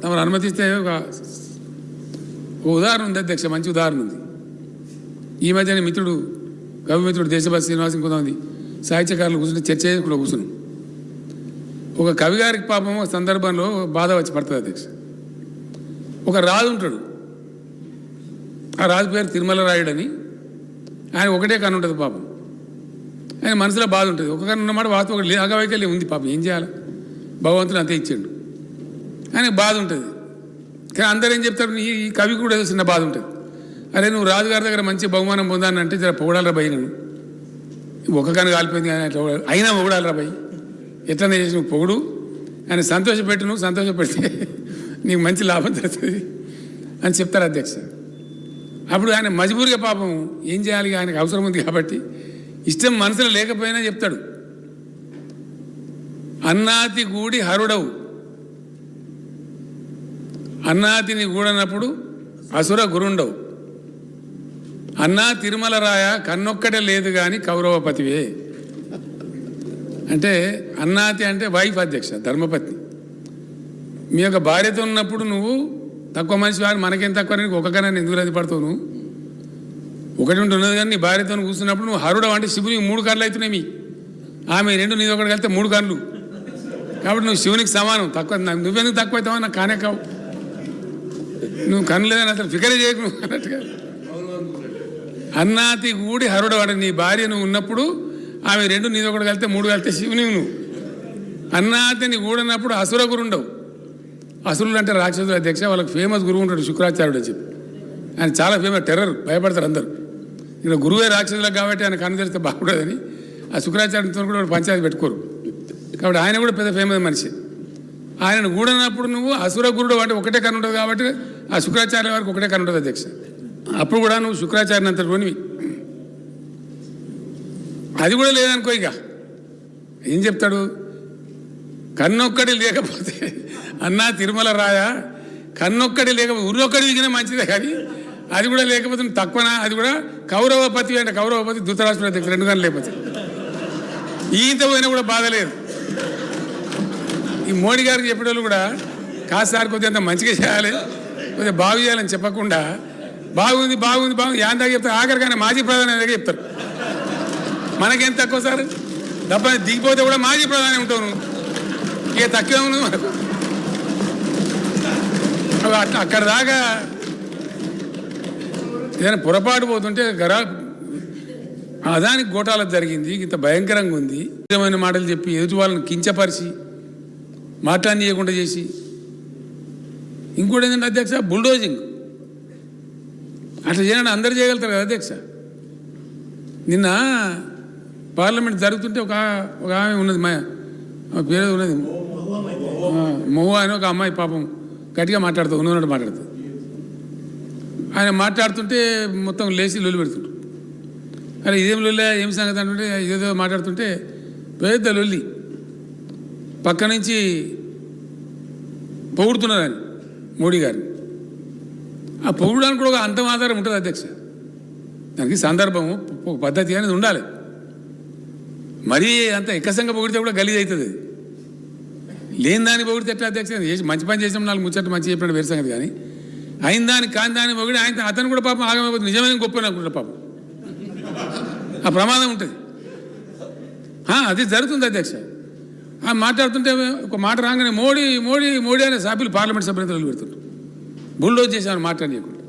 తమరు అనుమతిస్తే ఒక ఉదాహరణ ఉంది అధ్యక్ష, మంచి ఉదాహరణ ఉంది. ఈ మధ్యన మిత్రుడు కవిమిత్రుడు దేశభక్తి శ్రీనివాస్ కొంతమంది సాహిత్యకారులు కూర్చుని చర్చ చేసుకుంటూ కూర్చున్నాం. ఒక కవి గారికి పాపం ఒక సందర్భంలో బాధ వచ్చి పడుతుంది అధ్యక్ష. ఒక రాజు ఉంటాడు, ఆ రాజు పేరు తిరుమల రాయుడని. ఆయన ఒకటే కన్ను ఉంటుంది పాపం. ఆయన మనసులో బాధ ఉంటుంది. ఒక కన్ను ఉన్నమాట వాస్తవం ఒకటి అగవైకల్యం ఉంది పాపం. ఏం చేయాలి, భగవంతుడు అంతే ఇచ్చాడు. ఆయనకు బాధ ఉంటుంది. కానీ అందరూ ఏం చెప్తారు, ఈ కవి కూడా ఏదో చిన్న బాధ ఉంటుంది. అరే నువ్వు రాజుగారి దగ్గర మంచి బహుమానం పొందాను అంటే జర పొగడాలరా భయ్, నన్ను ఒక కన్ను కాలిపోయింది కానీ అట్లా అయినా పొగడాలరా భయ్, ఎట్లనే చేసి నువ్వు పొగుడు, ఆయన సంతోషపెట్టు, నువ్వు సంతోషపెడితే నీకు మంచి లాభం జరుగుతుంది అని చెప్తారు అధ్యక్ష. అప్పుడు ఆయన మజబూరిగా పాపం ఏం చేయాలి, ఆయనకు అవసరం ఉంది కాబట్టి ఇష్టం మనసులో లేకపోయినా చెప్తాడు, అన్నాతి గూడి హరుడవు, అన్నాతిని గూడనప్పుడు అసుర గురుండవు, అన్నా తిరుమల రాయ కన్నొక్కటే లేదు కానీ కౌరవపతివే. అంటే అన్నాతి అంటే వైఫ్ అధ్యక్ష, ధర్మపత్ని. మీ యొక్క భార్యతో ఉన్నప్పుడు నువ్వు తక్కువ మనిషి వారు, మనకేం తక్కువ, ఒక కన్నా ఎందుకు రద్దు పడతావు, నువ్వు ఒకటి ఉంటున్నది కానీ నీ భార్యతో కూర్చున్నప్పుడు నువ్వు హరుడు అంటే శివునికి 3 కళ్ళు అవుతున్నాయి, మీ ఆమె 2 నీది ఒకటి కలిస్తే 3 కళ్ళు, కాబట్టి నువ్వు శివునికి సమానం. తక్కువ నువ్వెందుకు తక్కువ అవుతావా, నాకు కానే కావు, నువ్వు కన్ను లేదని అసలు ఫికరే చేయకు నువ్వు అన్నట్టుగా. అన్నాతి గూడి హరుడు అంటే నీ భార్య నువ్వు ఉన్నప్పుడు ఆమె 2 నీది ఒకటి కలిస్తే 3 కలిస్తే శివుని నువ్వు. అన్నాతిని గూడనప్పుడు అసుర గురుండవు. అసురులు అంటే రాక్షసులు అధ్యక్ష. వాళ్ళకి ఫేమస్ గురువు ఉంటాడు శుక్రాచార్యుడు అని చెప్పి. ఆయన చాలా ఫేమస్, టెర్రర్, భయపడతారు అందరూ. ఇక్కడ గురువే రాక్షసులకు కాబట్టి ఆయన కన్ను తెరిస్తే బాగుండదని ఆ శుక్రాచార్యుడితో కూడా పంచాయతీ పెట్టుకోరు. కాబట్టి ఆయన కూడా పెద్ద ఫేమస్ మనిషి. ఆయనను గూడనప్పుడు నువ్వు అసుర గురుడు అంటే ఒకటే కన్ను ఉంటుంది కాబట్టి ఆ శుక్రాచార్య వారికి ఒకటే కన్ను ఉంటుంది అధ్యక్ష. అప్పుడు కూడా నువ్వు శుక్రాచార్యని అంత రోనివి. అది కూడా లేదనుకో, ఇక ఏం చెప్తాడు, కన్నొక్కడి లేకపోతే అన్నా తిరుమల రాయ కన్నొక్కడి లేకపోతే ఉర్రొక్కడి దిగినా మంచిదే, కానీ అది కూడా లేకపోతే తక్కువనా, అది కూడా కౌరవపతి అంటే కౌరవపతి ధృతరాష్ట్రుడు అధ్యక్ష 2 కన్ను లేకపోతే ఈయంత పోయినా కూడా బాధ లేదు. ఈ మోడీ గారికి చెప్పేటోళ్ళు కూడా కాదు సార్ కొద్దిగా అంత మంచిగా చేయాలి, కొద్దిగా బాగు చేయాలని చెప్పకుండా బాగుంది బాగుంది బాగుంది యాందాక చెప్తారు, ఆఖరికైనా మాజీ ప్రధాని దగ్గర చెప్తారు. మనకేం తక్కువ సార్, డబ్బా దిగిపోతే కూడా మాజీ ప్రధాని ఉంటావు నువ్వు, ఇక తక్కువ ఉంది మనకు. అక్కడ దాకా ఏదైనా పొరపాటు పోతుంటే అదానికి గోటాలకు జరిగింది, ఇంత భయంకరంగా ఉంది, నిజమైన మాటలు చెప్పి ఎదుటి వాళ్ళని కించపరిచి మాట్లాడనీయకుండా చేసి. ఇంకోటి ఏంటంటే అధ్యక్ష, బుల్డోజింగ్. అట్లా చేయాలని అందరు చేయగలుగుతారు కదా అధ్యక్ష. నిన్న పార్లమెంట్ జరుగుతుంటే ఒక ఆమె ఉన్నది, మా పేరు ఉన్నది మవ్వ అని ఒక అమ్మాయి పాపం గట్టిగా మాట్లాడుతూ ఉన్నట్టు మాట్లాడుతుంది. ఆయన మాట్లాడుతుంటే మొత్తం లేచి లొల్లి పెడుతుంటారు. అరే ఇదేం లొల్లి, ఏం సంగతి అంటుంటే ఏదో మాట్లాడుతుంటే పెద్ద లొల్లి. పక్క నుంచి పొగుడుతున్నారు ఆయన మోడీ గారిని. ఆ పొగడానికి కూడా ఒక అంతం ఆధారం ఉంటుంది అధ్యక్ష. దానికి సందర్భము, ఒక పద్ధతి అనేది ఉండాలి. మరీ అంత ఎక్కసంగా పొగిడితే కూడా గలీజ్ అవుతుంది. లేని దాన్ని పొగిడితే ఎట్లా అధ్యక్ష, మంచి పని చేసినాం 4 ముచ్చట్లు మంచి చెప్పినట్టు వేరే సంగతి, కానీ అయిన దాన్ని కాని దాన్ని పొగిడి ఆయన అతను కూడా పాపం ఆగమైపోతుంది, నిజమైన గొప్ప అనుకుంటారు పాపం. ఆ ప్రమాదం ఉంటుంది, అది జరుగుతుంది అధ్యక్ష. మాట్లాడుతుంటే ఒక మాట రాగానే మోడీ మోడీ మోడీ అనే సభ్యులు పార్లమెంట్ సభ్యులు పెడుతుంటారు, బుల్డోజ్ చేసామని మాట్లాడలేకుండా.